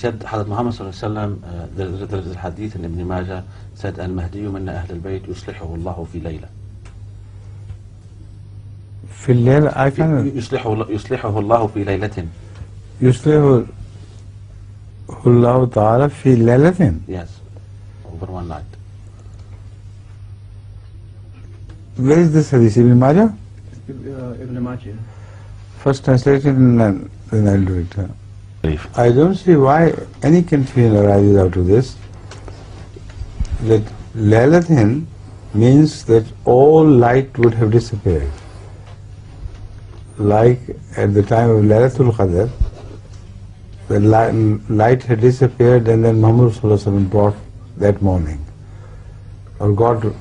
said Hazrat Muhammad sallallahu alaihi wasallam, there is a hadith in Ibn Majah, said al-Mahdi minna ahl al-bayt yuslihuhu Allah fi layla. في الليلة I can يصلحه الله في ليلة. يصلحه الله تعالى في ليلة. Yes, over one night. Where is this hadith? Ibn Majah? Ibn Majah. First translation and then I'll do it. I don't see why any confusion arises out of this. That Laylatin means that all light would have disappeared. Like at the time of Laylatul Qadr, the light had disappeared and then Muhammad sallallahu alaihi wasallam brought that morning, or God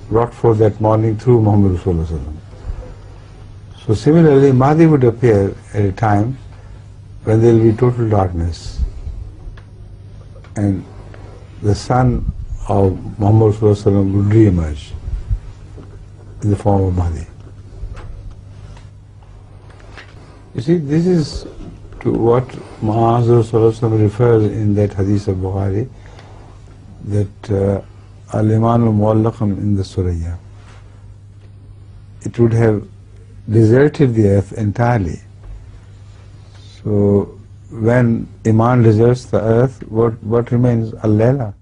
brought forth that morning through Muhammad sallallahu alaihi wasallam. So similarly, Mahdi would appear at a time when there will be total darkness, and the sun of Muhammad sallallahu alaihi wasallam would re-emerge in the form of Mahdi. You see, this is to what Muhammad sallallahu alaihi wasallam refers in that hadith of Bukhari, that al-iman al-muallaqan in the suraya. It would have deserted the earth entirely. So when Iman deserts the earth, what remains? Al-Layla.